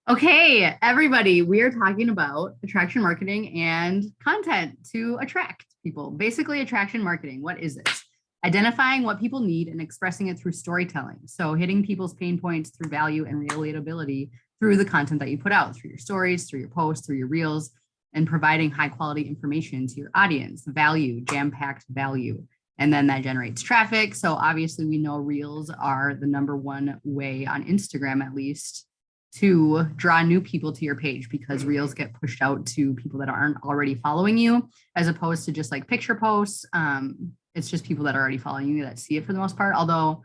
Okay, everybody, we are talking about attraction marketing and content to attract people. Basically, attraction marketing. What is it? Identifying what people need and expressing it through storytelling. So, hitting people's pain points through value and relatability through the content that you put out, through your stories, through your posts, through your reels, and providing high quality information to your audience, value, jam packed value. And then that generates traffic. So, obviously, we know reels are the number one way on Instagram, at least to draw new people to your page because reels get pushed out to people that aren't already following you as opposed to just like picture posts. It's just people that are already following you that see it for the most part. Although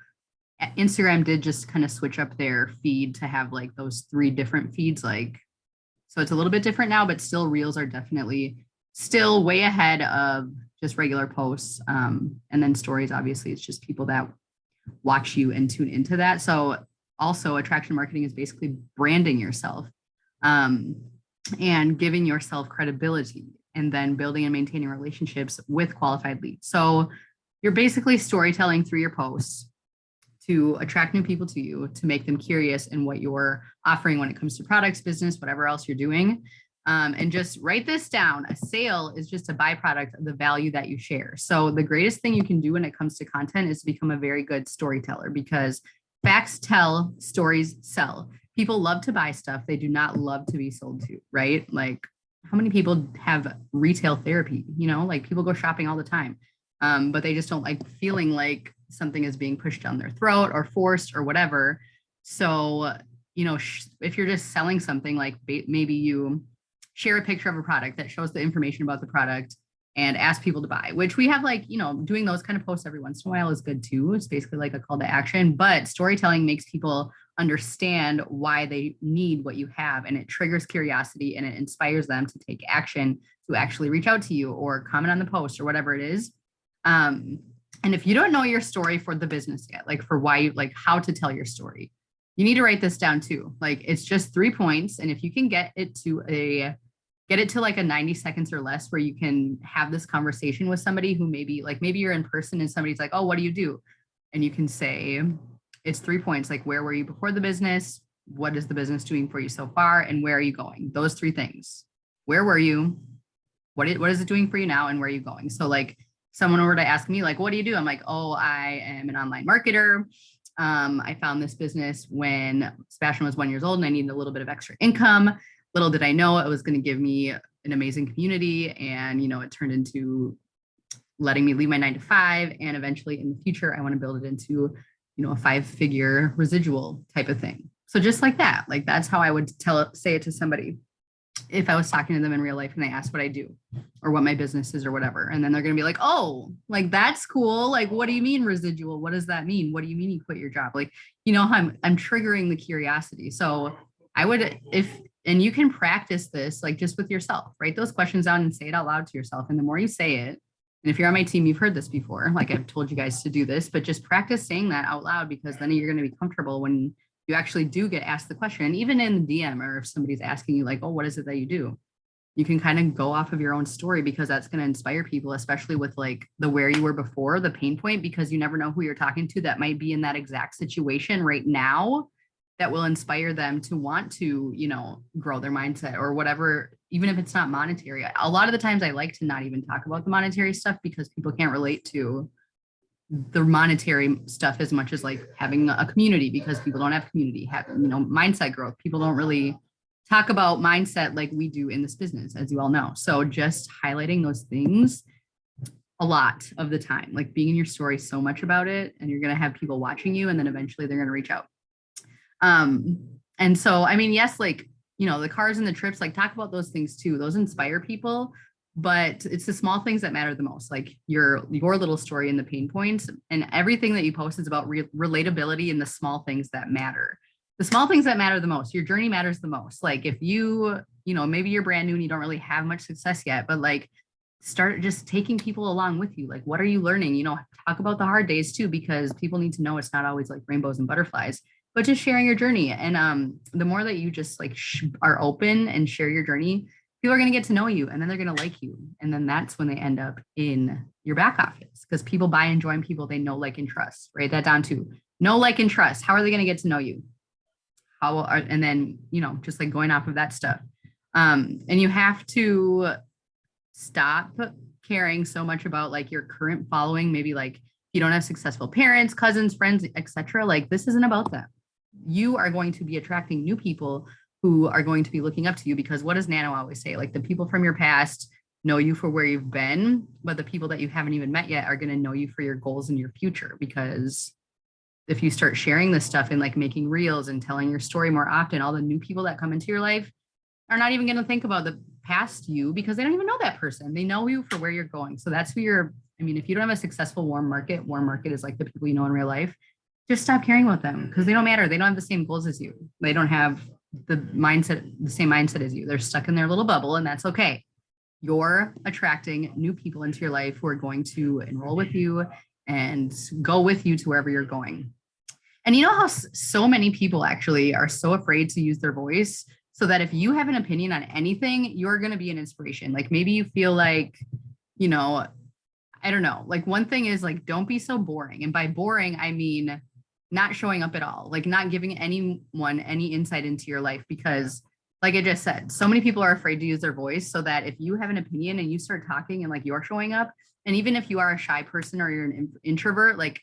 Instagram did just kind of switch up their feed to have like those three different feeds, so it's a little bit different now, but still reels are definitely still way ahead of just regular posts. And then stories, obviously, it's just people that watch you and tune into that. So also attraction marketing is basically branding yourself and giving yourself credibility and then building and maintaining relationships with qualified leads. So you're basically storytelling through your posts to attract new people to you, to make them curious in what you're offering when it comes to products, business, whatever else you're doing. And just write this down. A sale is just a byproduct of the value that you share. So the greatest thing you can do when it comes to content is to become a very good storyteller because facts tell, stories sell. People love to buy stuff. They do not love to be sold to, right? Like, how many people have retail therapy? Like people go shopping all the time, but they just don't like feeling like something is being pushed down their throat or forced or whatever. So, if you're just selling something, like maybe you share a picture of a product that shows the information about the product and ask people to buy, which we have doing those kind of posts every once in a while is good too. It's basically like a call to action, but storytelling makes people understand why they need what you have and it triggers curiosity and it inspires them to take action to actually reach out to you or comment on the post or whatever it is. And if you don't know your story for the business yet, like for why you like how to tell your story, you need to write this down too. Like it's just 3 points. And if you can get it to like a 90 seconds or less where you can have this conversation with somebody who maybe you're in person and somebody's like, oh, what do you do? And you can say, it's 3 points. Like, where were you before the business? What is the business doing for you so far? And where are you going? Those 3 things. Where were you? What is it doing for you now? And where are you going? So like someone were to ask me like, what do you do? I'm like, oh, I am an online marketer. I found this business when Sebastian was 1 year old and I needed a little bit of extra income. Little did I know it was going to give me an amazing community. And, it turned into letting me leave my 9 to 5. And eventually in the future, I want to build it into, a 5-figure residual type of thing. So just like that, like that's how I would say it to somebody if I was talking to them in real life and they asked what I do or what my business is or whatever. And then they're going to be like, oh, like, that's cool. Like, what do you mean residual? What does that mean? What do you mean you quit your job? Like, I'm triggering the curiosity. So I would, and you can practice this, like just with yourself, write those questions down and say it out loud to yourself. And the more you say it, and if you're on my team, you've heard this before, like I've told you guys to do this, but just practice saying that out loud because then you're going to be comfortable when you actually do get asked the question. And even in the DM, or if somebody's asking you like, oh, what is it that you do? You can kind of go off of your own story because that's going to inspire people, especially with like the where you were before, the pain point, because you never know who you're talking to that might be in that exact situation right now that will inspire them to want to, grow their mindset or whatever, even if it's not monetary. A lot of the times I like to not even talk about the monetary stuff because people can't relate to the monetary stuff as much as like having a community because people don't have community, mindset growth. People don't really talk about mindset like we do in this business, as you all know. So just highlighting those things a lot of the time, like being in your story so much about it, and you're going to have people watching you and then eventually they're going to reach out. And so, I mean, yes, like, the cars and the trips, like talk about those things too. Those inspire people, but it's the small things that matter the most, like your little story and the pain points, and everything that you post is about relatability and the small things that matter. The small things that matter the most. Your journey matters the most. Like if you, maybe you're brand new and you don't really have much success yet, but like start just taking people along with you. Like, what are you learning? Talk about the hard days too, because people need to know it's not always like rainbows and butterflies, but just sharing your journey. And the more that you just like are open and share your journey, people are going to get to know you and then they're going to like you. And then that's when they end up in your back office because people buy and join people they know, like, and trust. Write that down too. Know, like, and trust. How are they going to get to know you? and then, just like going off of that stuff. And you have to stop caring so much about like your current following. Maybe like you don't have successful parents, cousins, friends, etc. Like this isn't about that. You are going to be attracting new people who are going to be looking up to you, because what does Nano always say? Like the people from your past know you for where you've been, but the people that you haven't even met yet are going to know you for your goals in your future. Because if you start sharing this stuff and like making reels and telling your story more often, all the new people that come into your life are not even going to think about the past you, because they don't even know that person. They know you for where you're going. So that's who if you don't have a successful warm market is like the people you know in real life, just stop caring about them, because they don't matter. They don't have the same goals as you. They don't have the same mindset as you. They're stuck in their little bubble, and that's okay. You're attracting new people into your life who are going to enroll with you and go with you to wherever you're going. And you know how so many people actually are so afraid to use their voice, so that if you have an opinion on anything, you're going to be an inspiration. Like maybe you feel like, I don't know, like one thing is like, don't be so boring. And by boring, I mean, not showing up at all, like not giving anyone any insight into your life. Because like I just said, so many people are afraid to use their voice, so that if you have an opinion and you start talking and like you're showing up, and even if you are a shy person or you're an introvert, like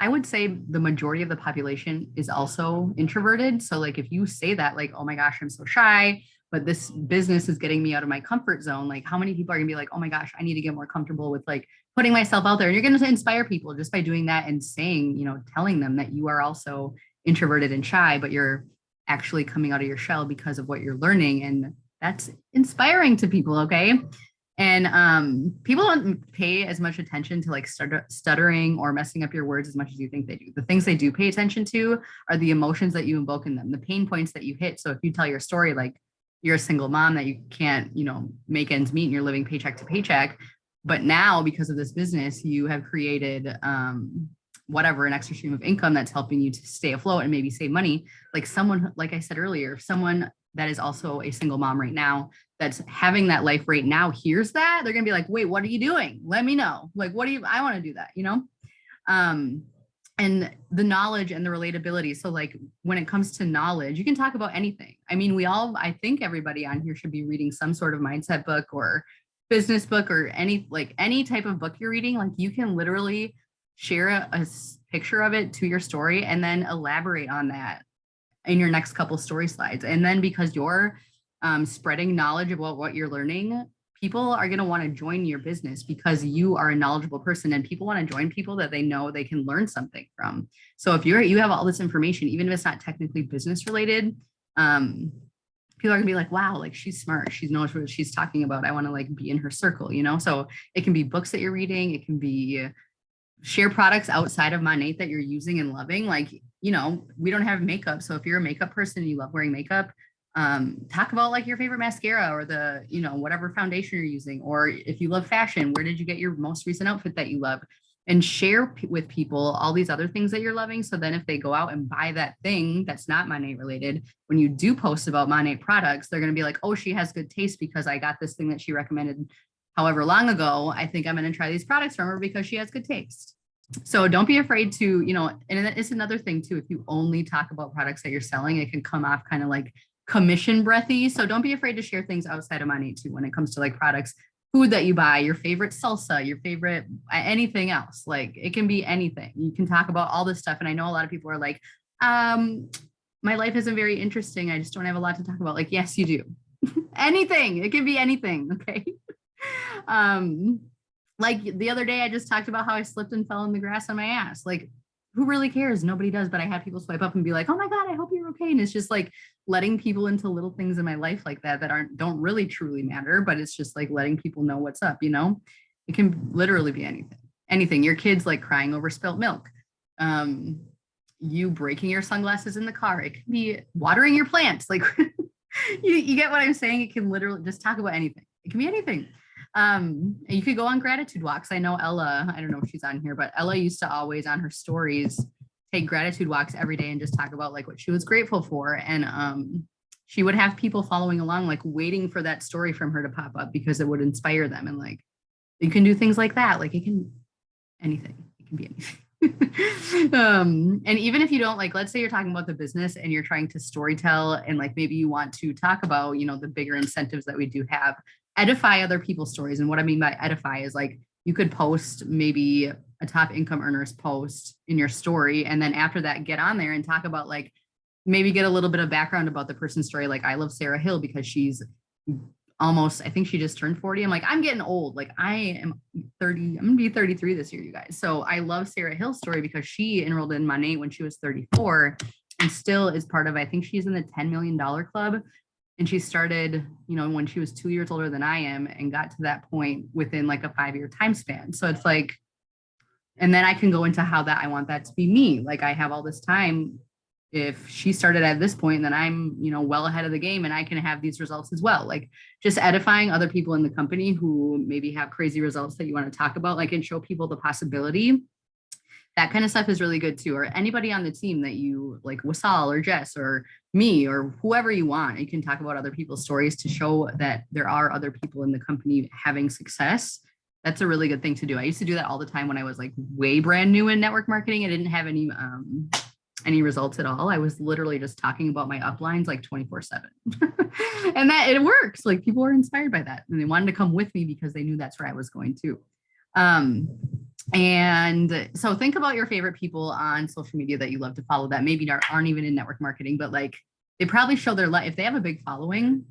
I would say the majority of the population is also introverted. So like if you say that, like, oh my gosh, I'm so shy, but this business is getting me out of my comfort zone, like how many people are gonna be like, oh my gosh, I need to get more comfortable with like putting myself out there. And you're going to inspire people just by doing that and saying, telling them that you are also introverted and shy, but you're actually coming out of your shell because of what you're learning. And that's inspiring to people. Okay. And people don't pay as much attention to like stuttering or messing up your words as much as you think they do. The things they do pay attention to are the emotions that you invoke in them, the pain points that you hit. So if you tell your story, like you're a single mom that you can't, make ends meet and you're living paycheck to paycheck, but now because of this business, you have created an extra stream of income that's helping you to stay afloat and maybe save money. Like someone, like I said earlier, someone that is also a single mom right now, that's having that life right now, hears that, they're going to be like, wait, what are you doing? Let me know. Like, I want to do that, and the knowledge and the relatability. So like when it comes to knowledge, you can talk about anything. I think everybody on here should be reading some sort of mindset book or business book or any type of book you're reading. Like you can literally share a picture of it to your story and then elaborate on that in your next couple story slides. And then because you're spreading knowledge about what you're learning, people are going to want to join your business because you are a knowledgeable person, and people want to join people that they know they can learn something from. So if you have all this information, even if it's not technically business related, people are gonna be like, wow, like she's smart. She knows what she's talking about. I want to like be in her circle, So it can be books that you're reading. It can be share products outside of Monat that you're using and loving. Like, we don't have makeup. So if you're a makeup person and you love wearing makeup, talk about like your favorite mascara or the, whatever foundation you're using. Or if you love fashion, where did you get your most recent outfit that you love? And share with people all these other things that you're loving. So then if they go out and buy that thing that's not Monat related, when you do post about Monat products, they're going to be like, oh, she has good taste because I got this thing that she recommended however long ago. I think I'm going to try these products from her because she has good taste. So don't be afraid to, and it's another thing too, if you only talk about products that you're selling, it can come off kind of like commission breathy. So don't be afraid to share things outside of Monat too when it comes to like products, food that you buy, your favorite salsa, your favorite anything else. Like it can be anything. You can talk about all this stuff. And I know a lot of people are like, my life isn't very interesting. I just don't have a lot to talk about. Like, yes, you do. Anything. It can be anything. Okay. Like the other day, I just talked about how I slipped and fell in the grass on my ass. Like, who really cares? Nobody does. But I had people swipe up and be like, oh my God, I hope you're okay. And it's just like letting people into little things in my life like that don't really truly matter, but it's just like letting people know what's up, It can literally be anything. Your kids like crying over spilt milk. You breaking your sunglasses in the car. It can be watering your plants. Like you get what I'm saying? It can literally just talk about anything. It can be anything. You could go on gratitude walks. I know Ella, I don't know if she's on here, but Ella used to always on her stories take gratitude walks every day and just talk about like what she was grateful for. And she would have people following along, like waiting for that story from her to pop up because it would inspire them. And like, you can do things like that. Like it can anything. It can be anything. And even if you don't like, let's say you're talking about the business and you're trying to storytell and like maybe you want to talk about, you know, the bigger incentives that we do have, edify other people's stories. And what I mean by edify is like you could post maybe a top income earners post in your story. And then after that, get on there and talk about like maybe get a little bit of background about the person's story. Like I love Sarah Hill because she's almost, I think she just turned 40. I'm like, I'm getting old. Like I am 30, I'm gonna be 33 this year, you guys. So I love Sarah Hill's story because she enrolled in Monat when she was 34 and still is part of, I think she's in the $10 million club. And she started, you know, when she was 2 years older than I am and got to that point within like a 5-year time span. So it's like, and then I can go into how that I want that to be me. Like I have all this time. If she started at this point, then I'm, you know, well ahead of the game and I can have these results as well. Like just edifying other people in the company who maybe have crazy results that you want to talk about, like, and show people the possibility. That kind of stuff is really good too. Or anybody on the team that you like, Wasal or Jess or me or whoever you want, you can talk about other people's stories to show that there are other people in the company having success. That's a really good thing to do. I used to do that all the time when I was like way brand new in network marketing. I didn't have any results at all. I was literally just talking about my uplines like 24/7. And that it works. Like people were inspired by that and they wanted to come with me because they knew that's where I was going to. And so think about your favorite people on social media that you love to follow that maybe aren't even in network marketing, but like they probably show their life. If they have a big following,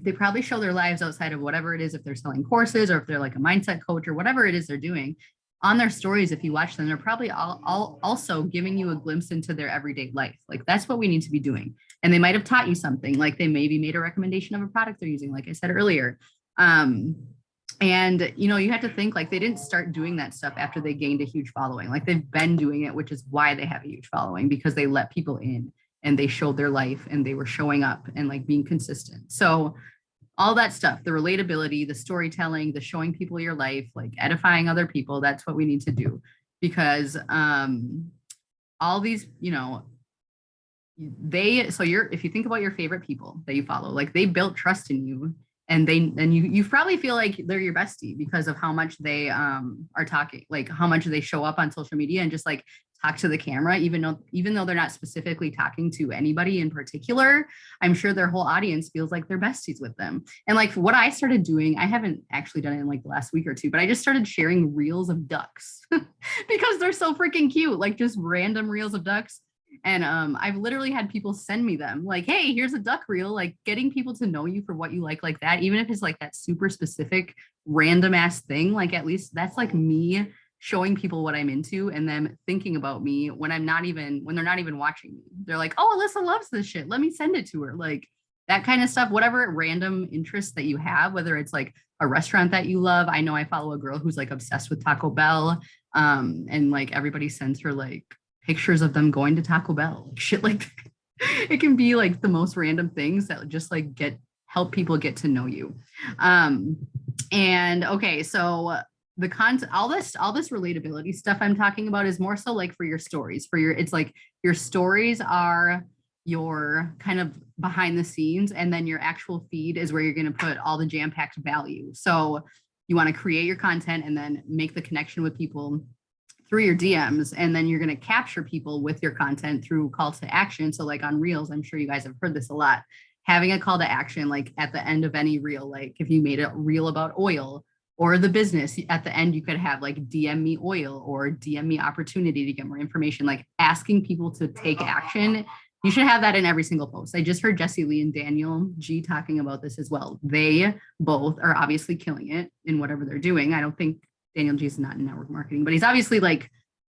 they probably show their lives outside of whatever it is, if they're selling courses or if they're like a mindset coach or whatever it is they're doing. On their stories, if you watch them, they're probably all also giving you a glimpse into their everyday life. Like that's what we need to be doing. And they might have taught you something, like they maybe made a recommendation of a product they're using, like I said earlier. And you know, you have to think like they didn't start doing that stuff after they gained a huge following. Like they've been doing it, which is why they have a huge following, because they let people in and they showed their life and they were showing up and like being consistent. So all that stuff, the relatability, the storytelling, the showing people your life, like edifying other people, that's what we need to do. Because all these, you know, if you think about your favorite people that you follow, like they built trust in you and you probably feel like they're your bestie because of how much they are talking, like how much they show up on social media and just like talk to the camera, even though they're not specifically talking to anybody in particular. I'm sure their whole audience feels like they're besties with them. And like what I started doing, I haven't actually done it in like the last week or two, but I just started sharing reels of ducks because they're so freaking cute, like just random reels of ducks. And I've literally had people send me them like, hey, here's a duck reel, like getting people to know you for what you like that, even if it's like that super specific random ass thing, like at least that's like me showing people what I'm into and them thinking about me when they're not even watching me. They're like, oh, Alyssa loves this shit. Let me send it to her. Like that kind of stuff, whatever random interests that you have, whether it's like a restaurant that you love. I know I follow a girl who's like obsessed with Taco Bell. And like everybody sends her like pictures of them going to Taco Bell, like shit like that. It can be like the most random things that just like help people get to know you. And okay, so the content, all this relatability stuff I'm talking about is more so like for your stories, it's like your stories are your kind of behind the scenes, and then your actual feed is where you're going to put all the jam-packed value. So you want to create your content and then make the connection with people through your DMs, and then you're going to capture people with your content through call to action. So like on Reels, I'm sure you guys have heard this a lot, having a call to action, like at the end of any reel, like if you made a reel about oil or the business, at the end, you could have like DM me oil or DM me opportunity to get more information, like asking people to take action. You should have that in every single post. I just heard Jesse Lee and Daniel G talking about this as well. They both are obviously killing it in whatever they're doing. I don't think Daniel G is not in network marketing, but he's obviously like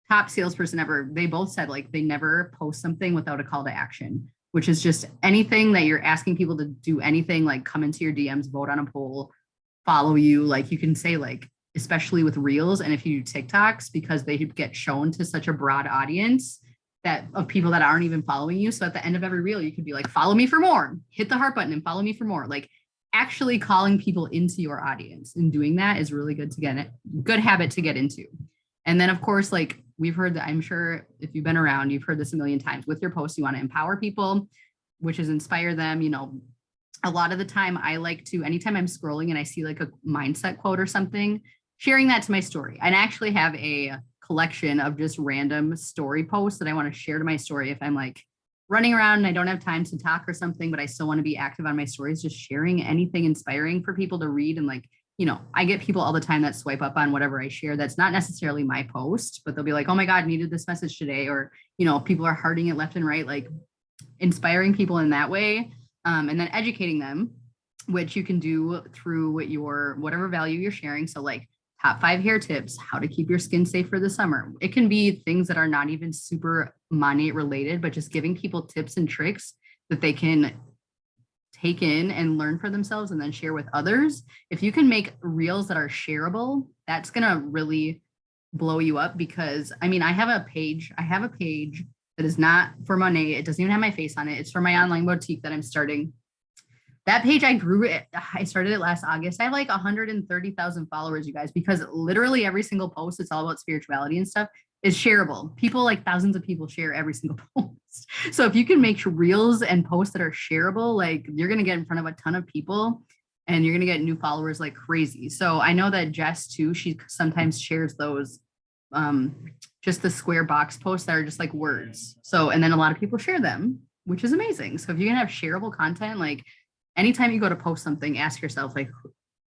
top salesperson ever. They both said like they never post something without a call to action, which is just anything that you're asking people to do, anything like come into your DMs, vote on a poll, follow you. Like you can say like, especially with Reels and if you do TikToks, because they get shown to such a broad audience that of people that aren't even following you. So at the end of every reel, you could be like, follow me for more, hit the heart button and follow me for more. Like actually calling people into your audience and doing that is really good to get it. Good habit to get into. And then of course, like we've heard that, I'm sure if you've been around, you've heard this a million times with your posts, you want to empower people, which is inspire them. You know, a lot of the time I like to, anytime I'm scrolling and I see like a mindset quote or something, sharing that to my story. And I actually have a collection of just random story posts that I want to share to my story. If I'm like running around and I don't have time to talk or something, but I still want to be active on my stories, just sharing anything inspiring for people to read. And like, you know, I get people all the time that swipe up on whatever I share that's not necessarily my post, but they'll be like, oh my God, needed this message today. Or, you know, people are hearting it left and right, like inspiring people in that way. And then educating them, which you can do through your whatever value you're sharing. So like top 5 hair tips, how to keep your skin safe for the summer. It can be things that are not even super Monat related, but just giving people tips and tricks that they can take in and learn for themselves and then share with others. If you can make reels that are shareable, that's going to really blow you up, because I mean, I have a page that is not for Monat. It doesn't even have my face on it. It's for my online boutique that I'm starting. That page, I started it last August. I have like 130,000 followers, you guys, because literally every single post, it's all about spirituality and stuff, is shareable. People, like thousands of people share every single post. So if you can make reels and posts that are shareable, like you're going to get in front of a ton of people and you're going to get new followers like crazy. So I know that Jess too, she sometimes shares those, just the square box posts that are just like words. So, and then a lot of people share them, which is amazing. So if you can have shareable content, like anytime you go to post something, ask yourself, like,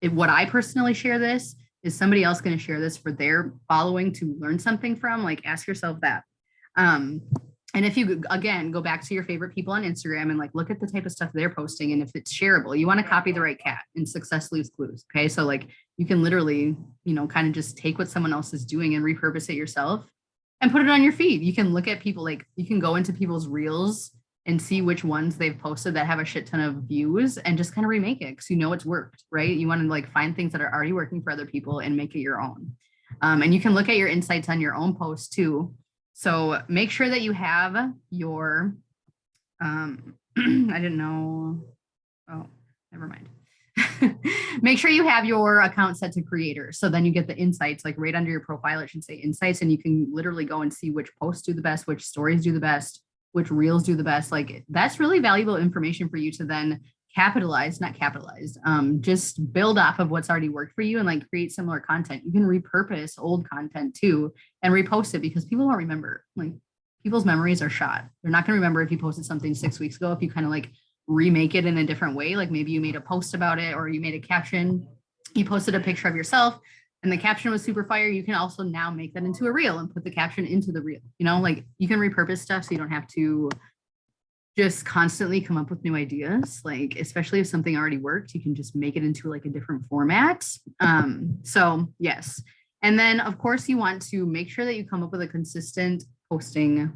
would I personally share this? Is somebody else going to share this for their following to learn something from? Like, ask yourself that. And if you, again, go back to your favorite people on Instagram and like look at the type of stuff they're posting, and if it's shareable, you want to copy the right cat and success leaves clues. Okay. So like you can literally, you know, kind of just take what someone else is doing and repurpose it yourself and put it on your feed. You can look at people, like you can go into people's reels and see which ones they've posted that have a shit ton of views and just kind of remake it because you know it's worked, right? You want to like find things that are already working for other people and make it your own. And you can look at your insights on your own posts too. So make sure that you have your, I didn't know. Oh, never mind. Make sure you have your account set to creator. So then you get the insights, like right under your profile, it should say insights, and you can literally go and see which posts do the best, which stories do the best, which reels do the best. Like that's really valuable information for you to then just build off of what's already worked for you and like create similar content. You can repurpose old content too and repost it, because people don't remember. Like people's memories are shot. They're not going to remember if you posted something 6 weeks ago. If you kind of like remake it in a different way, like maybe you made a post about it or you made a caption, you posted a picture of yourself and the caption was super fire, you can also now make that into a reel and put the caption into the reel. You know, like you can repurpose stuff so you don't have to just constantly come up with new ideas. Like, especially if something already worked, you can just make it into like a different format. So yes. And then of course you want to make sure that you come up with a consistent posting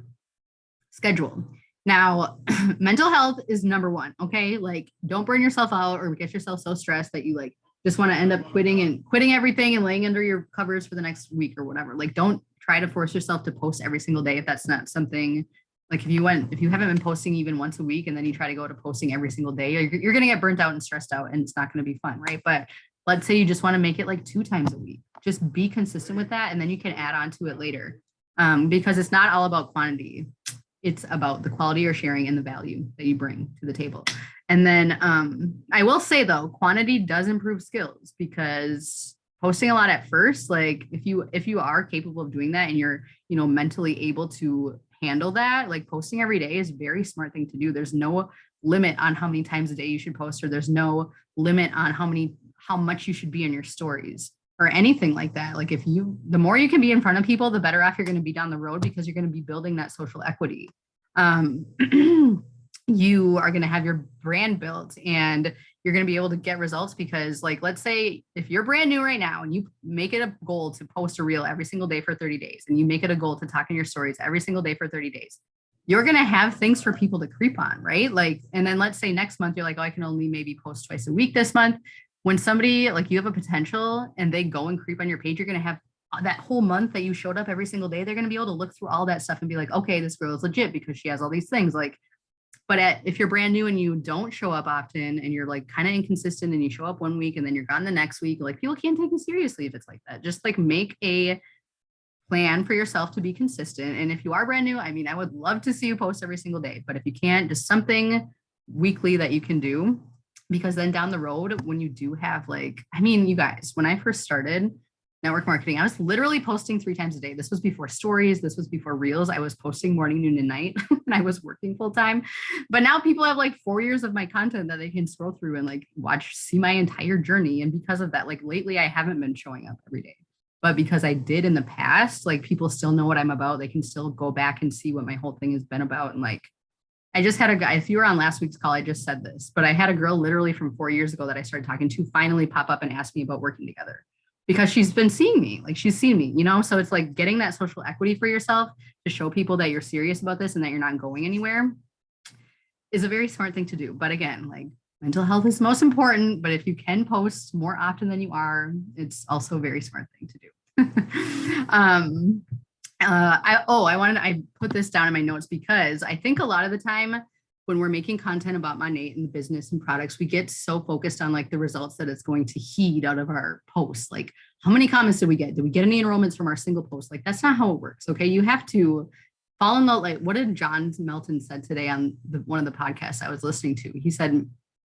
schedule. Now, mental health is number one. Okay. Like don't burn yourself out or get yourself so stressed that you like just want to end up quitting everything and laying under your covers for the next week or whatever. Like don't try to force yourself to post every single day if that's not something. Like if you haven't been posting even once a week and then you try to go to posting every single day, you're going to get burnt out and stressed out and it's not going to be fun, right? But let's say you just want to make it like 2 times a week. Just be consistent with that and then you can add on to it later, because it's not all about quantity. It's about the quality you're sharing and the value that you bring to the table. And then I will say though, quantity does improve skills, because posting a lot at first, like if you are capable of doing that and you're, you know, mentally able to handle that, like posting every day is a very smart thing to do. There's no limit on how many times a day you should post, or there's no limit on how much you should be in your stories or anything like that. Like the more you can be in front of people, the better off you're going to be down the road, because you're going to be building that social equity. You are going to have your brand built and you're going to be able to get results, because like, let's say if you're brand new right now and you make it a goal to post a reel every single day for 30 days, and you make it a goal to talk in your stories every single day for 30 days, you're going to have things for people to creep on, right? Like, and then let's say next month, you're like, oh, I can only maybe post twice a week this month. When somebody like you have a potential and they go and creep on your page, you're going to have that whole month that you showed up every single day. They're going to be able to look through all that stuff and be like, okay, this girl is legit because she has all these things. Like, but if you're brand new and you don't show up often and you're like kind of inconsistent and you show up one week and then you're gone the next week, like people can't take you seriously if it's like that. Just like make a plan for yourself to be consistent. And if you are brand new, I mean, I would love to see you post every single day, but if you can't, just something weekly that you can do, because then down the road, when you do have like, I mean, you guys, when I first started, network marketing. I was literally posting 3 times a day. This was before stories. This was before reels. I was posting morning, noon, and night, and I was working full time. But now people have like 4 years of my content that they can scroll through and like watch, see my entire journey. And because of that, like lately, I haven't been showing up every day. But because I did in the past, like people still know what I'm about. They can still go back and see what my whole thing has been about. And like, I just had a guy, if you were on last week's call, I just said this, but I had a girl literally from 4 years ago that I started talking to finally pop up and ask me about working together because she's been seeing me, like she's seen me, you know? So it's like getting that social equity for yourself to show people that you're serious about this and that you're not going anywhere is a very smart thing to do. But again, like mental health is most important, but if you can post more often than you are, it's also a very smart thing to do. I put this down in my notes because I think a lot of the time when we're making content about Monat and the business and products, we get so focused on like the results that it's going to heed out of our posts. Like how many comments did we get? Did we get any enrollments from our single post? Like that's not how it works. Okay. You have to fall in the, like, what did John Melton said today on one of the podcasts I was listening to? He said,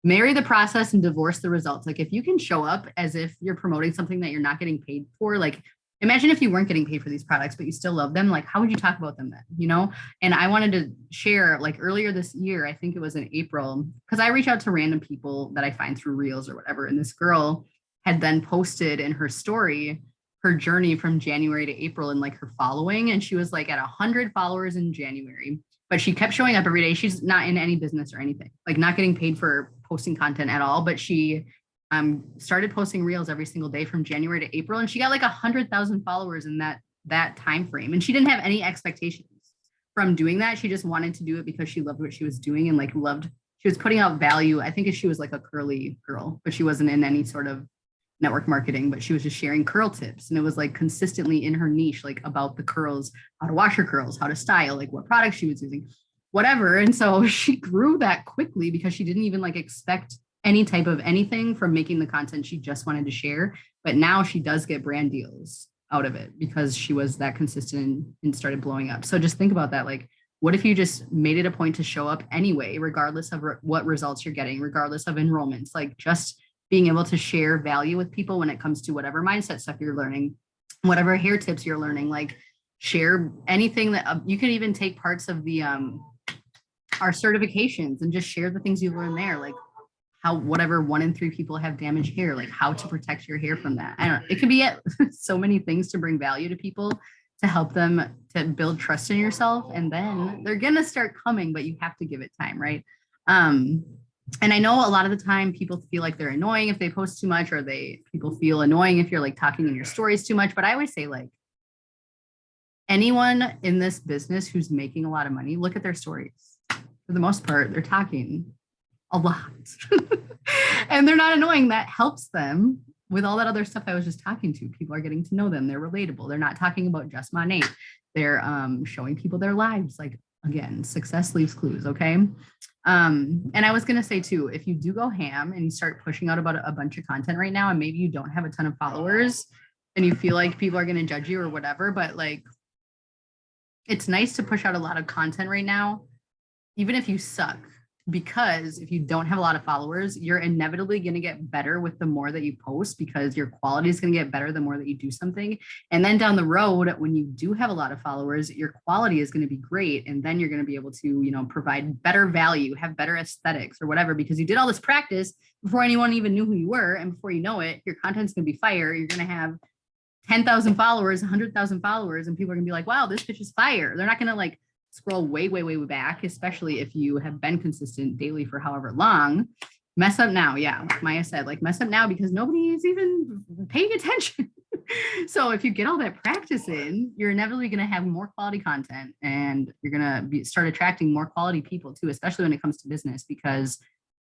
marry the process and divorce the results. Like if you can show up as if you're promoting something that you're not getting paid for, like imagine if you weren't getting paid for these products, but you still love them. Like, how would you talk about them then? You know? And I wanted to share, like earlier this year, I think it was in April, because I reach out to random people that I find through reels or whatever. And this girl had then posted in her story her journey from January to April and like her following. And she was like at 100 followers in January, but she kept showing up every day. She's not in any business or anything, like not getting paid for posting content at all, but she started posting reels every single day from January to April, and she got like 100,000 followers in that time frame. And she didn't have any expectations from doing that. She just wanted to do it because she loved what she was doing and like loved. She was putting out value. I think she was like a curly girl, but she wasn't in any sort of network marketing. But she was just sharing curl tips, and it was like consistently in her niche, like about the curls, how to wash her curls, how to style, like what products she was using, whatever. And so she grew that quickly because she didn't even like expect any type of anything from making the content. She just wanted to share, but now she does get brand deals out of it because she was that consistent and started blowing up. So just think about that. Like, what if you just made it a point to show up anyway, regardless of what results you're getting, regardless of enrollments, like just being able to share value with people when it comes to whatever mindset stuff you're learning, whatever hair tips you're learning, like share anything that you can even take parts of the, our certifications and just share the things you learn there. Like, how whatever 1 in 3 people have damaged hair, like how to protect your hair from that. I don't know. It could be so many things to bring value to people to help them to build trust in yourself. And then they're going to start coming, but you have to give it time. Right. And I know a lot of the time people feel like they're annoying if they post too much, or people feel annoying if you're like talking in your stories too much. But I always say, like, anyone in this business who's making a lot of money, look at their stories. For the most part, they're talking a lot and they're not annoying. That helps them with all that other stuff I was just talking to. People are getting to know them. They're relatable. They're not talking about just Monat. They're showing people their lives. Like, again, success leaves clues. Okay. And I was going to say too, if you do go ham and you start pushing out about a bunch of content right now, and maybe you don't have a ton of followers and you feel like people are going to judge you or whatever, but like, it's nice to push out a lot of content right now, even if you suck. Because if you don't have a lot of followers, you're inevitably going to get better with the more that you post, because your quality is going to get better the more that you do something. And then down the road, when you do have a lot of followers, your quality is going to be great. And then you're going to be able to, provide better value, have better aesthetics or whatever, because you did all this practice before anyone even knew who you were. And before you know it, your content's going to be fire. You're going to have 10,000 followers, 100,000 followers, and people are going to be like, wow, this bitch is fire. They're not going to like scroll way back, especially if you have been consistent daily for however long. Mess up now. Yeah, like Maya said, like mess up now because nobody is even paying attention. So if you get all that practice in, you're inevitably going to have more quality content, and you're going to start attracting more quality people too, especially when it comes to business. Because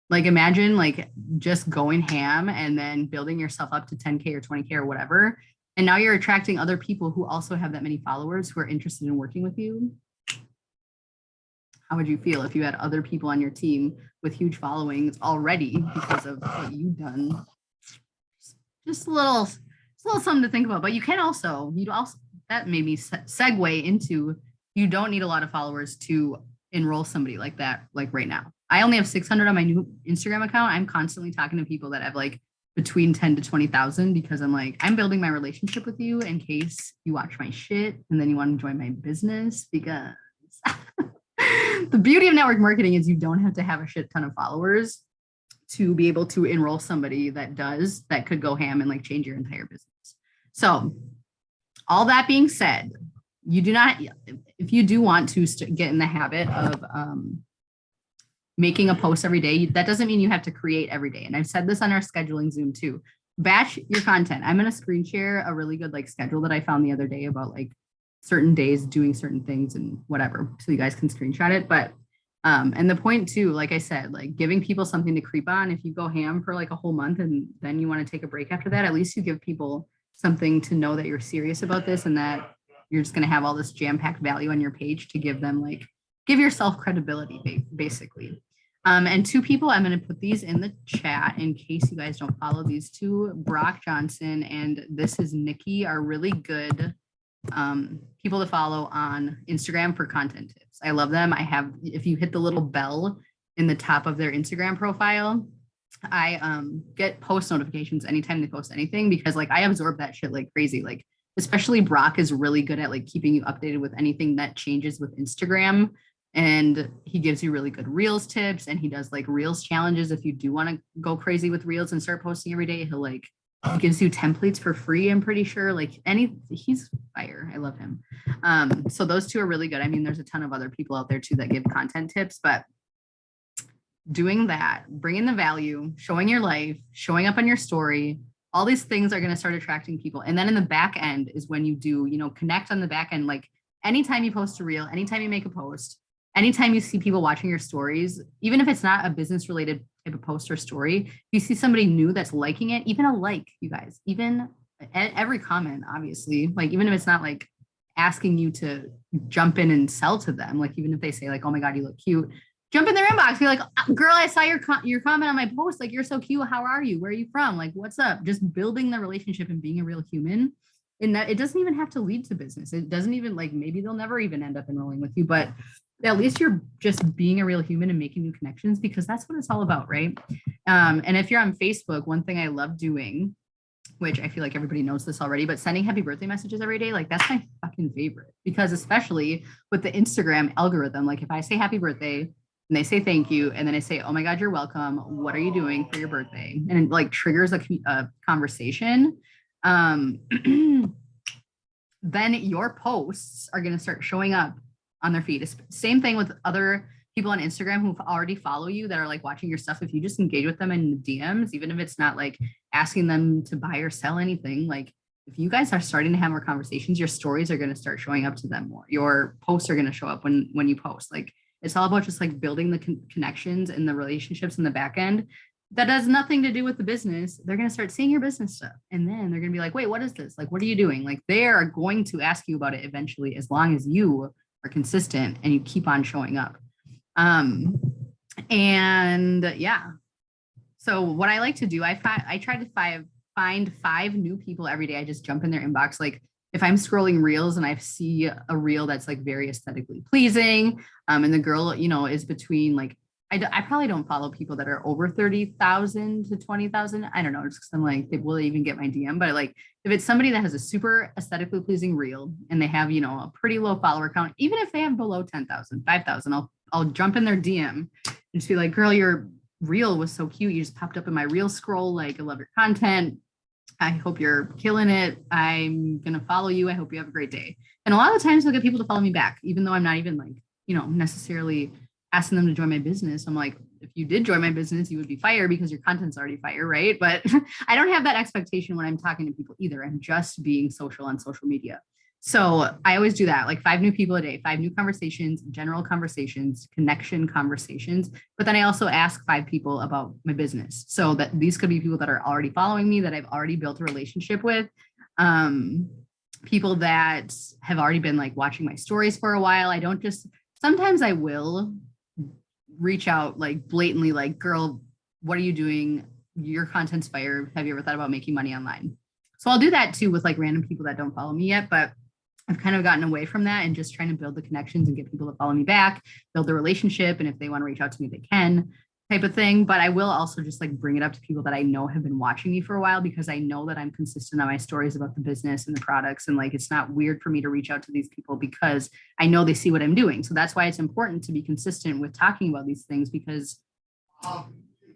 like, imagine like just going ham and then building yourself up to 10K or 20K or whatever. And now you're attracting other people who also have that many followers who are interested in working with you. How would you feel if you had other people on your team with huge followings already because of what you've done? Just a little something to think about. But you'd also, that made me segue into, you don't need a lot of followers to enroll somebody like that. Like right now, I only have 600 on my new Instagram account. I'm constantly talking to people that have like between 10 to 20,000 because I'm like, I'm building my relationship with you in case you watch my shit and then you want to join my business because the beauty of network marketing is you don't have to have a shit ton of followers to be able to enroll somebody that does, that could go ham and like change your entire business. So all that being said, you do not, if you do want to get in the habit of making a post every day, that doesn't mean you have to create every day. And I've said this on our scheduling Zoom too. Batch your content. I'm going to screen share a really good like schedule that I found the other day about like certain days doing certain things and whatever. So you guys can screenshot it. But and the point too, like I said, like giving people something to creep on. If you go ham for like a whole month and then you want to take a break after that, at least you give people something to know that you're serious about this and that you're just going to have all this jam-packed value on your page to give them like, give yourself credibility, basically. And two people, I'm going to put these in the chat in case you guys don't follow these two. Brock Johnson and This Is Nikki are really good people to follow on Instagram for content tips. I love them. I have, if you hit the little bell in the top of their Instagram profile, I get post notifications anytime they post anything because like I absorb that shit like crazy. Like especially Brock is really good at like keeping you updated with anything that changes with Instagram. And he gives you really good Reels tips and he does like Reels challenges. If you do want to go crazy with Reels and start posting every day, he gives you templates for free. I'm pretty sure he's fire. I love him. So those two are really good. I mean, there's a ton of other people out there too that give content tips, but doing that, bringing the value, showing your life, showing up on your story, all these things are going to start attracting people. And then in the back end is when you do, connect on the back end. Like anytime you post a reel, anytime you make a post, anytime you see people watching your stories, even if it's not a business related type of post or story, you see somebody new that's liking it, even a like, you guys, even every comment, obviously, like even if it's not like asking you to jump in and sell to them, like even if they say like, oh my God, you look cute, jump in their inbox, be like, girl, I saw your comment on my post. Like, you're so cute. How are you? Where are you from? Like, what's up? Just building the relationship and being a real human. And that it doesn't even have to lead to business. It doesn't even maybe they'll never even end up enrolling with you, but at least you're just being a real human and making new connections because that's what it's all about, right? And if you're on Facebook, one thing I love doing, which I feel like everybody knows this already, but sending happy birthday messages every day, like that's my fucking favorite because especially with the Instagram algorithm, like if I say happy birthday and they say thank you, and then I say, oh my God, you're welcome. What are you doing for your birthday? And it triggers a conversation. Then your posts are going to start showing up on their feed. Same thing with other people on Instagram who already follow you that are watching your stuff. If you just engage with them in the DMs, even if it's not asking them to buy or sell anything, if you guys are starting to have more conversations, your stories are going to start showing up to them more. Your posts are going to show up when you post. It's all about just building the connections and the relationships in the back end. That has nothing to do with the business. They're going to start seeing your business stuff. And then they're going to be like, wait, what is this? What are you doing? They are going to ask you about it eventually, as long as you are consistent and you keep on showing up. And yeah. So what I like to do, I try to find 5 new people every day. I just jump in their inbox. If I'm scrolling reels and I see a reel that's very aesthetically pleasing, and the girl, is between I probably don't follow people that are over 30,000 to 20,000. I don't know, just because I'm will they even get my DM? But if it's somebody that has a super aesthetically pleasing reel and they have, a pretty low follower count, even if they have below 10,000, 5,000, I'll jump in their DM and just be like, girl, your reel was so cute. You just popped up in my reel scroll. I love your content. I hope you're killing it. I'm going to follow you. I hope you have a great day. And a lot of the times I'll get people to follow me back, even though I'm not even necessarily asking them to join my business. I'm like, if you did join my business, you would be fire because your content's already fire, right? But I don't have that expectation when I'm talking to people either. I'm just being social on social media. So I always do that, 5 new people a day, 5 new conversations, general conversations, connection conversations. But then I also ask 5 people about my business. So that these could be people that are already following me, that I've already built a relationship with, people that have already been watching my stories for a while. I don't just, sometimes I will reach out blatantly, girl, what are you doing? Your content's fire. Have you ever thought about making money online? So I'll do that too with random people that don't follow me yet, but I've kind of gotten away from that and just trying to build the connections and get people to follow me back, build the relationship. And if they want to reach out to me, they can. type of thing. But I will also just like bring it up to people that I know have been watching me for a while, because I know that I'm consistent on my stories about the business and the products. And like, it's not weird for me to reach out to these people because I know they see what I'm doing. So that's why it's important to be consistent with talking about these things, because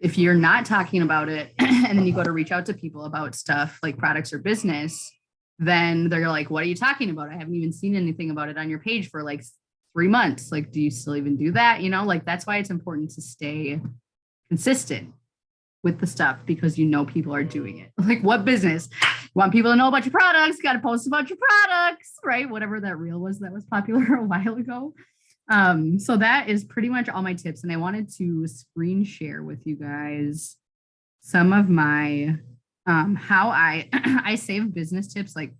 if you're not talking about it and then you go to reach out to people about stuff like products or business, then they're like, what are you talking about? I haven't even seen anything about it on your page for like 3 months. Like, do you still even do that? You know, like that's why it's important to stay consistent with the stuff, because you know people are doing it. Like, what business? You want people to know about your products, got to post about your products, right? Whatever that reel was that was popular a while ago. So that is pretty much all my tips. And I wanted to screen share with you guys some of my how I I save business tips like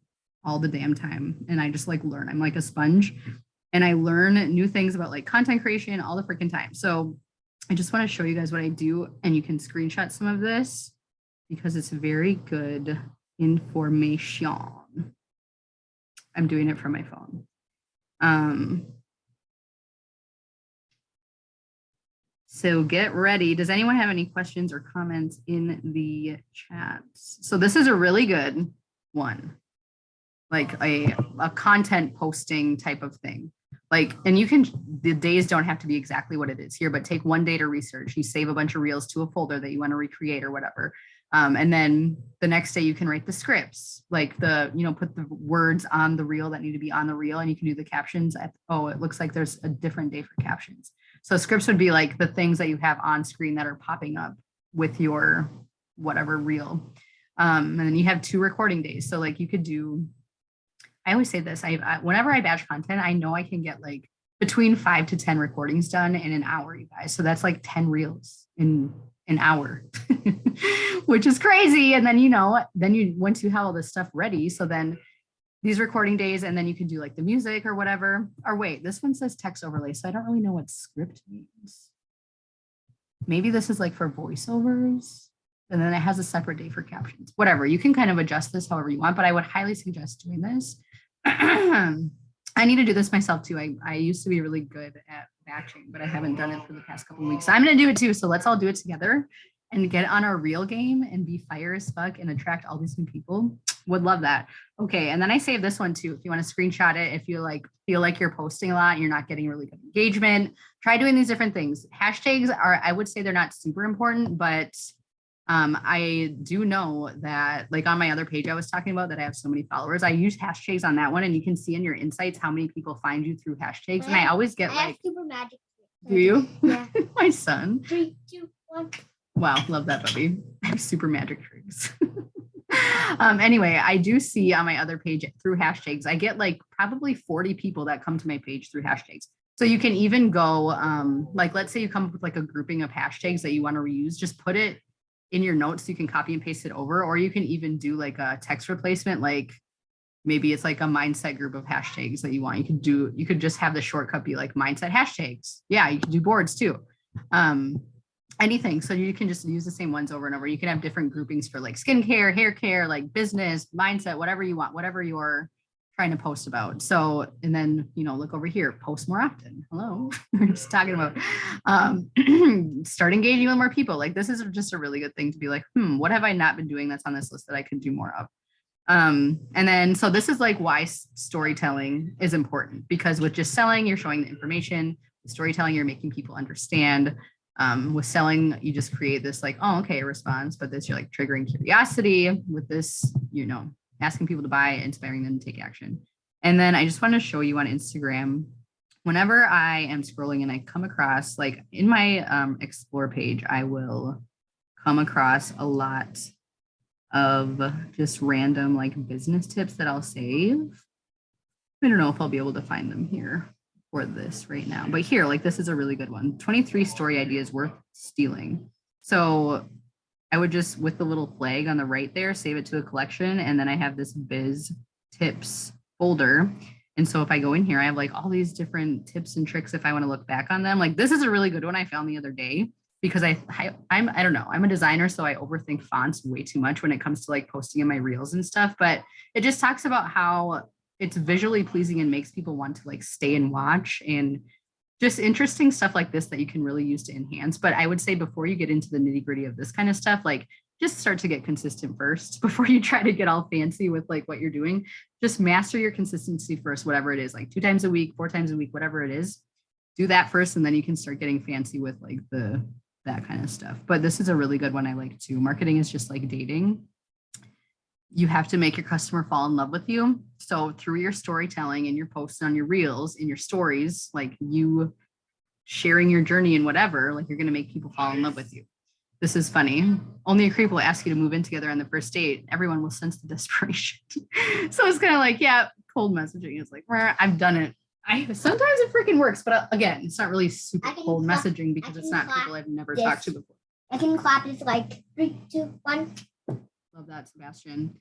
all the damn time. And I just like learn. I'm like a sponge, and I learn new things about like content creation all the freaking time. So I just want to show you guys what I do, and you can screenshot some of this because it's very good information. I'm doing it from my phone. So get ready. Does anyone have any questions or comments in the chat? So this is a really good one, like a content posting type of thing. Like, and you can, the days don't have to be exactly what it is here, but take one day to research. You save a bunch of reels to a folder that you want to recreate or whatever. And then the next day you can write the scripts, like the, you know, put the words on the reel that need to be on the reel, and you can do the captions. Oh, it looks like there's a different day for captions. So scripts would be like the things that you have on screen that are popping up with your whatever reel. And then you have 2 recording days. So like you could do, I always say this, whenever I batch content, I know I can get like between 5 to 10 recordings done in an hour, you guys. So that's like 10 reels in an hour, which is crazy. And then, you know, then you, once you have all this stuff ready, so then these recording days, and then you can do like the music or whatever. Or wait, this one says text overlay, so I don't really know what script means. Maybe this is like for voiceovers, and then it has a separate day for captions. Whatever, you can kind of adjust this however you want, but I would highly suggest doing this. I need to do this myself too. I used to be really good at batching, but I haven't done it for the past couple of weeks. So I'm going to do it too. So let's all do it together and get on our reel game and be fire as fuck and attract all these new people. Would love that. Okay. And then I save this one too. If you want to screenshot it, if you like feel like you're posting a lot and you're not getting really good engagement, try doing these different things. Hashtags are, I would say they're not super important, but I do know that like on my other page I was talking about that I have so many followers, I use hashtags on that one, and you can see in your insights how many people find you through hashtags. And I always get like super magic. Do you? Yeah. My son. 3, 2, 1. Wow, love that, Bubby. I have super magic tricks. Anyway, I do see on my other page through hashtags, I get like probably 40 people that come to my page through hashtags. So you can even go like, let's say you come up with like a grouping of hashtags that you want to reuse, just put it in your notes so you can copy and paste it over, or you can even do like a text replacement. Like maybe it's like a mindset group of hashtags that you want. You could just have the shortcut be like mindset hashtags. Yeah, you can do boards too. Anything. So you can just use the same ones over and over. You can have different groupings for like skincare, hair care, like business, mindset, whatever you want, whatever you're trying to post about. So, and then, you know, look over here, post more often. Hello. We're just talking about start engaging with more people. Like this is just a really good thing to be like, what have I not been doing that's on this list that I could do more of? And then, so this is like why storytelling is important, because with just selling, you're showing the information. With storytelling, you're making people understand. With selling, you just create this like, oh, okay, a response, but this, you're like triggering curiosity. With this, you know, asking people to buy, inspiring them to take action. And then I just want to show you on Instagram, whenever I am scrolling and I come across, like in my explore page, I will come across a lot of just random like business tips that I'll save. I don't know if I'll be able to find them here for this right now, but here, like this is a really good one. 23 story ideas worth stealing. So I would just, with the little flag on the right there, save it to a collection. And then I have this biz tips folder. And so if I go in here, I have like all these different tips and tricks if I want to look back on them. Like this is a really good one I found the other day, because I don't know, I'm a designer, so I overthink fonts way too much when it comes to like posting in my reels and stuff. But it just talks about how it's visually pleasing and makes people want to like stay and watch. And just interesting stuff like this that you can really use to enhance. But I would say before you get into the nitty gritty of this kind of stuff, like just start to get consistent first before you try to get all fancy with like what you're doing. Just master your consistency first, whatever it is, like 2 times a week, 4 times a week, whatever it is. Do that first, and then you can start getting fancy with like that kind of stuff. But this is a really good one I like too. Marketing is just like dating. You have to make your customer fall in love with you. So through your storytelling and your posts on your reels, in your stories, like you sharing your journey and whatever, like you're going to make people fall in love with you. This is funny. Only a creep will ask you to move in together on the first date. Everyone will sense the desperation. So it's kind of like, yeah, cold messaging is like, I've done it. Sometimes it freaking works, but again, it's not really super cold messaging because it's not people I've never talked to before. I can clap. It's like 3, 2, 1. Love that, Sebastian.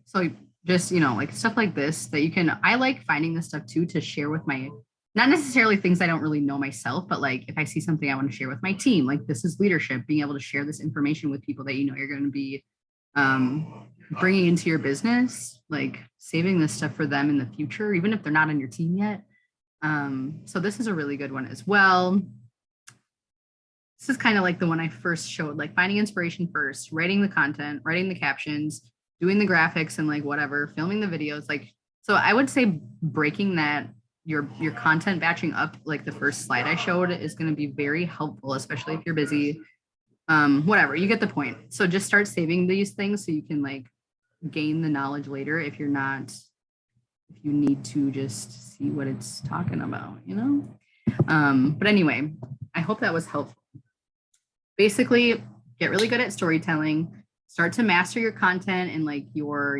So just, like stuff like this that you can, I like finding this stuff too, to share with my, not necessarily things I don't really know myself, but like if I see something I want to share with my team, like this is leadership, being able to share this information with people that you're going to be bringing into your business, like saving this stuff for them in the future, even if they're not on your team yet. So this is a really good one as well. This is kind of like the one I first showed, like finding inspiration first, writing the content, writing the captions, doing the graphics and like whatever, filming the videos. Like, so I would say breaking that, your content batching up, like the first slide I showed, is going to be very helpful, especially if you're busy. Whatever, you get the point. So just start saving these things so you can like gain the knowledge later if you need to just see what it's talking about, But anyway, I hope that was helpful. Basically, get really good at storytelling, start to master your content and like your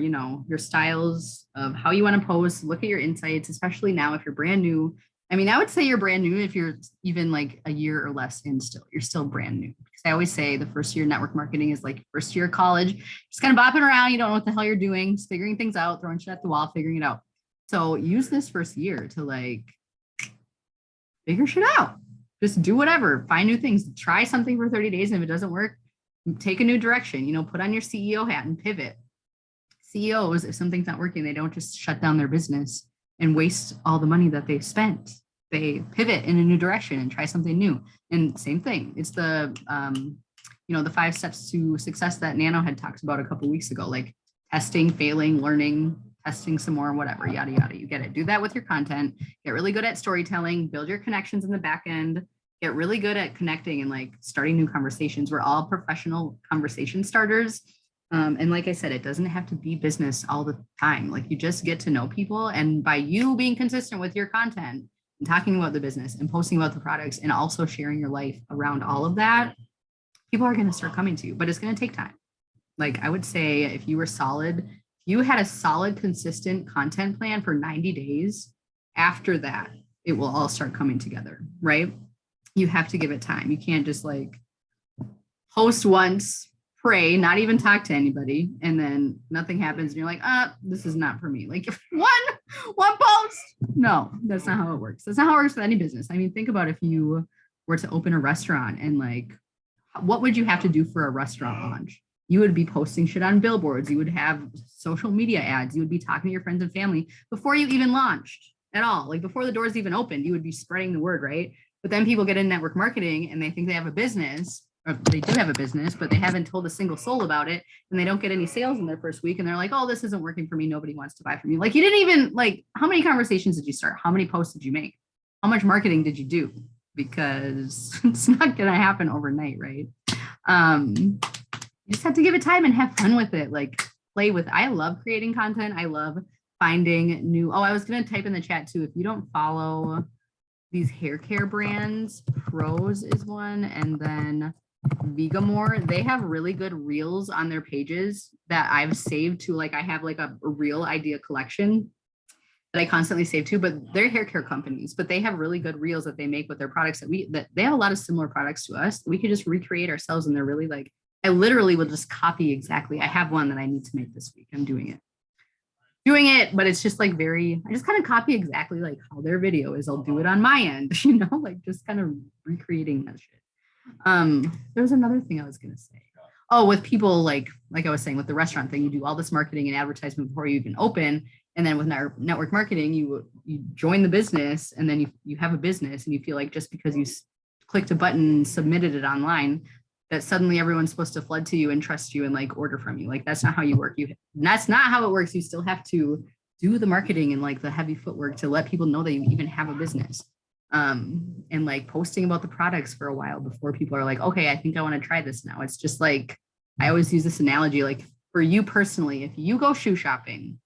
styles of how you want to post, look at your insights, especially now if you're brand new. I mean, I would say you're brand new if you're even like a year or less in still, you're still brand new. Because I always say the first year network marketing is like first year of college, just kind of bopping around. You don't know what the hell you're doing, just figuring things out, throwing shit at the wall, figuring it out. So use this first year to like figure shit out. Just do whatever, find new things, try something for 30 days. And if it doesn't work, take a new direction, put on your CEO hat and pivot. CEOs, if something's not working, they don't just shut down their business and waste all the money that they've spent. They pivot in a new direction and try something new. And same thing. It's the, the 5 steps to success that Nano had talked about a couple of weeks ago, like testing, failing, learning, testing some more, whatever, yada, yada. You get it. Do that with your content. Get really good at storytelling, build your connections in the back end, get really good at connecting and like starting new conversations. We're all professional conversation starters. And like I said, it doesn't have to be business all the time. Like you just get to know people. And by you being consistent with your content and talking about the business and posting about the products and also sharing your life around all of that, people are going to start coming to you, but it's going to take time. Like I would say if you had a solid, consistent content plan for 90 days, after that, it will all start coming together, right? You have to give it time. You can't just like post once, pray, not even talk to anybody, and then nothing happens and you're like, this is not for me. Like one post. No, that's not how it works. That's not how it works with any business. I mean, think about if you were to open a restaurant and like, what would you have to do for a restaurant launch? You would be posting shit on billboards. You would have social media ads. You would be talking to your friends and family before you even launched at all. Like before the doors even opened, you would be spreading the word, right? But then people get in network marketing and they think they have a business, or they do have a business, but they haven't told a single soul about it. And they don't get any sales in their first week. And they're like, oh, this isn't working for me. Nobody wants to buy from you. Like you didn't even like, how many conversations did you start? How many posts did you make? How much marketing did you do? Because it's not going to happen overnight, right? You just have to give it time and have fun with it. Like play with, I love creating content. I love finding new, I was going to type in the chat too. If you don't follow these hair care brands, Pros is one. And then Vegamore, they have really good reels on their pages that I've saved to, like, I have like a reel idea collection that I constantly save to, but they're hair care companies, but they have really good reels that they make with their products that they have a lot of similar products to us. We could just recreate ourselves. And they're really like, I literally will just copy exactly. I have one that I need to make this week. I'm doing it, but it's just like I just kind of copy exactly like how their video is. I'll do it on my end, like just kind of recreating that shit. There was another thing I was going to say. Oh, with people like I was saying with the restaurant thing, you do all this marketing and advertisement before you even open. And then with network marketing, you join the business, and then you have a business, and you feel like just because you clicked a button and submitted it online, that suddenly everyone's supposed to flood to you and trust you and like order from you. Like that's not how you work. That's not how it works. You still have to do the marketing and like the heavy footwork to let people know that you even have a business. And like posting about the products for a while before people are like, okay, I think I want to try this now. It's just like, I always use this analogy, like for you personally, if you go shoe shopping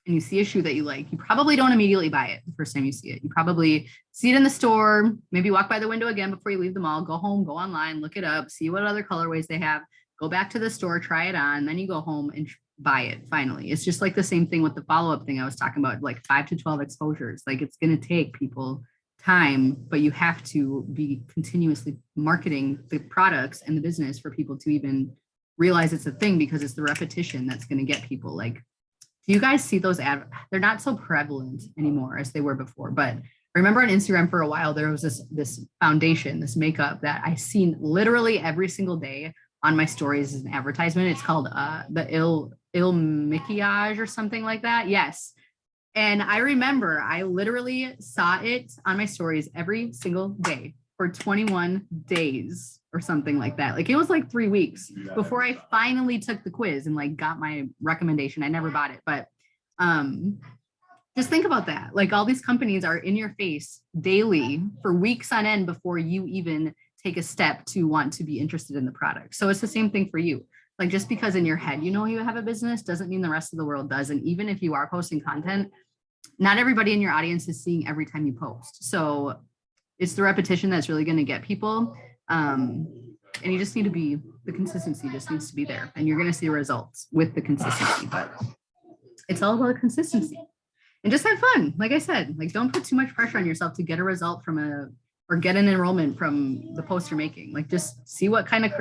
and you see a shoe that you like, you probably don't immediately buy it the first time you see it. You probably see it in the store, maybe walk by the window again before you leave the mall, go home, go online, look it up, see what other colorways they have, go back to the store, try it on, then you go home and buy it finally. It's just like the same thing with the follow-up thing I was talking about, like 5 to 12 exposures. Like it's going to take people time, but you have to be continuously marketing the products and the business for people to even realize it's a thing, because it's the repetition that's going to get people. Like, do you guys see those ads? They're not so prevalent anymore as they were before, but I remember on Instagram for a while, there was this foundation, this makeup that I seen literally every single day on my stories as an advertisement. It's called the Il Maquillage or something like that. Yes. And I remember I literally saw it on my stories every single day for 21 days or something like that. Like it was like 3 weeks before I finally took the quiz and like got my recommendation. I never bought it, but just think about that. Like all these companies are in your face daily for weeks on end before you even take a step to want to be interested in the product. So it's the same thing for you. Like just because in your head you know you have a business doesn't mean the rest of the world does. And even if you are posting content, not everybody in your audience is seeing every time you post. So it's the repetition that's really going to get people. And you just need to be, the consistency just needs to be there, and you're going to see results with the consistency. But it's all about consistency, and just have fun. Like I said, like don't put too much pressure on yourself to get a result or get an enrollment from the post you're making. Like just see what kind of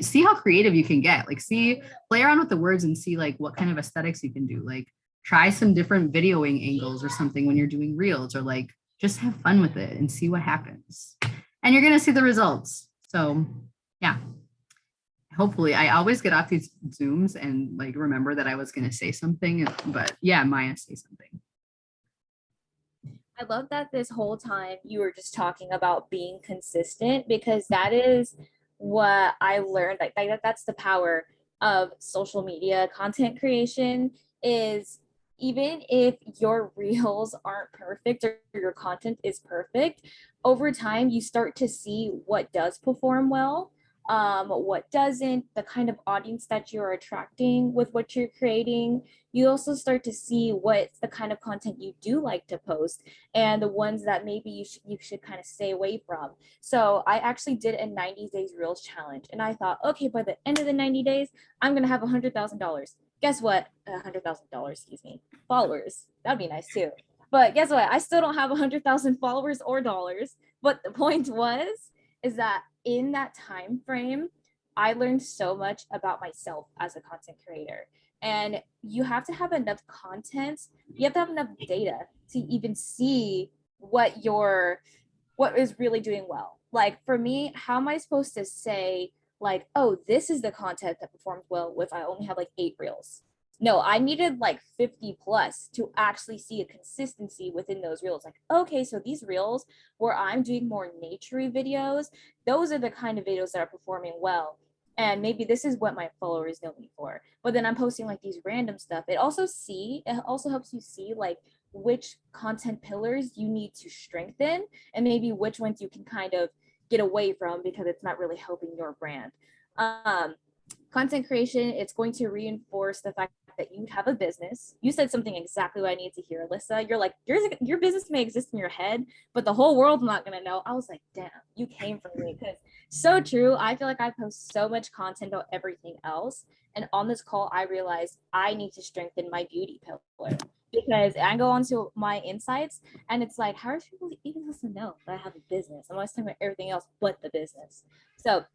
see how creative you can get. Like play around with the words and see like what kind of aesthetics you can do. Like try some different videoing angles or something when you're doing reels, or like just have fun with it and see what happens. And you're going to see the results. So yeah, hopefully I always get off these Zooms and like remember that I was going to say something, but yeah, Maya, say something. I love that this whole time you were just talking about being consistent, because that is what I learned. Like that's the power of social media content creation, is even if your reels aren't perfect or your content is perfect, over time you start to see what does perform well, what doesn't, the kind of audience that you're attracting with what you're creating. You also start to see what's the kind of content you do like to post, and the ones that maybe you should kind of stay away from. So I actually did a 90 days reels challenge, and I thought, okay, by the end of the 90 days, I'm gonna have $100,000. Guess what? $100,000, excuse me, followers. That'd be nice too. But guess what? I still don't have 100,000 followers or dollars. But the point is that in that time frame, I learned so much about myself as a content creator. And you have to have enough content, you have to have enough data to even see what is really doing well. Like for me, how am I supposed to say like, oh, this is the content that performs well if I only have like 8 reels? No, I needed like 50 plus to actually see a consistency within those reels. Like, okay, so these reels where I'm doing more naturey videos, those are the kind of videos that are performing well. And maybe this is what my followers know me for. But then I'm posting like these random stuff. It also helps you see like which content pillars you need to strengthen, and maybe which ones you can kind of get away from because it's not really helping your brand. Content creation, it's going to reinforce the fact that you have a business. You said something exactly what I need to hear, Alyssa. You're like, your business may exist in your head, but the whole world's not going to know. I was like, damn, you came from me, because so true. I feel like I post so much content about everything else. And on this call, I realized I need to strengthen my beauty pillar, because I go onto my insights and it's like, how are people even supposed to know that I have a business? I'm always talking about everything else but the business. So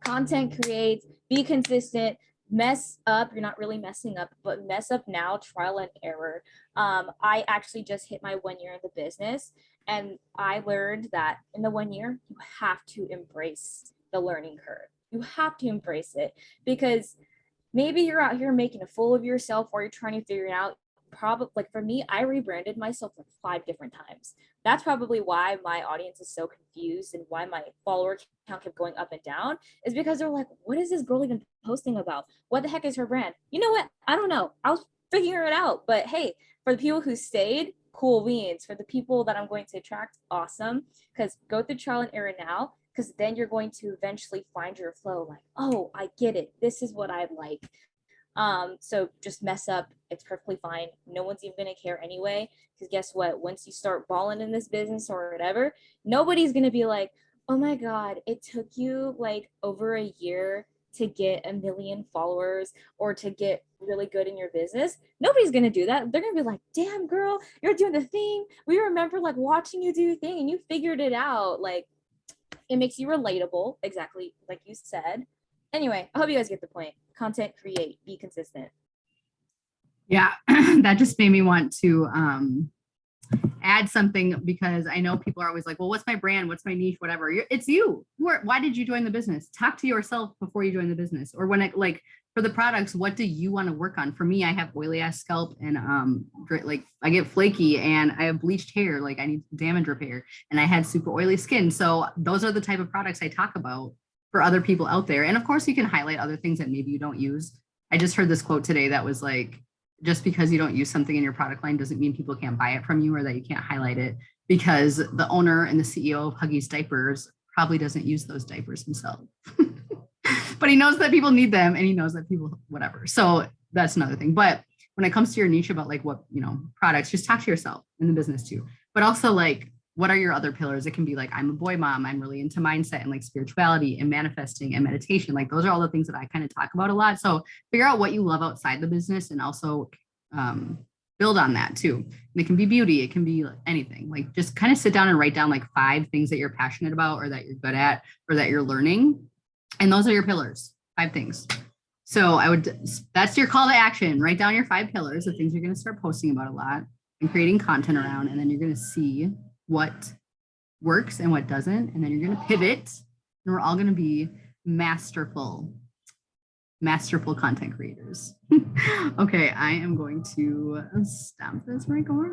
content create, be consistent, mess up. You're not really messing up, but mess up now, trial and error. I actually just hit my 1 year in the business, and I learned that in the 1 year, you have to embrace the learning curve. You have to embrace it, because maybe you're out here making a fool of yourself, or you're trying to figure it out, probably like for me, I rebranded myself like 5 different times. That's probably why my audience is so confused and why my follower count kept going up and down, is because they're like, what is this girl even posting about? What the heck is her brand? You know what? I don't know. I'll figure it out. But hey, for the people who stayed, cool beans. For the people that I'm going to attract, awesome. Because go through trial and error now, because then you're going to eventually find your flow. Like, oh, I get it. This is what I like. So just mess up. It's perfectly fine. No one's even gonna care anyway. Because guess what? Once you start balling in this business or whatever, nobody's gonna be like, oh my God, it took you like over a year to get 1 million followers or to get really good in your business. Nobody's gonna do that. They're gonna be like, damn girl, you're doing the thing. We remember like watching you do your thing and you figured it out. Like it makes you relatable, exactly like you said. Anyway, I hope you guys get the point. Content, create, be consistent. Yeah, that just made me want to add something, because I know people are always like, well, what's my brand? What's my niche? Whatever. It's you. Why did you join the business? Talk to yourself before you join the business. Or when it, like, for the products, what do you want to work on? For me, I have oily ass scalp, and like I get flaky, and I have bleached hair. Like I need damage repair, and I had super oily skin. So those are the type of products I talk about for other people out there. And of course, you can highlight other things that maybe you don't use. I just heard this quote today that was like, just because you don't use something in your product line doesn't mean people can't buy it from you, or that you can't highlight it, because the owner and the CEO of Huggies Diapers probably doesn't use those diapers himself. But he knows that people need them, and he knows that people, whatever. So that's another thing. But when it comes to your niche about like what, products, just talk to yourself in the business too. But also like, what are your other pillars? It can be like, I'm a boy mom. I'm really into mindset and like spirituality and manifesting and meditation. Like those are all the things that I kind of talk about a lot. So figure out what you love outside the business, and also build on that too. And it can be beauty. It can be anything. Like just kind of sit down and write down like 5 things that you're passionate about, or that you're good at, or that you're learning. And those are your pillars, 5 things. So that's your call to action. Write down your 5 pillars, the things you're going to start posting about a lot and creating content around. And then you're going to see what works and what doesn't. And then you're going to pivot, and we're all going to be masterful content creators. Okay, I am going to stop this recording.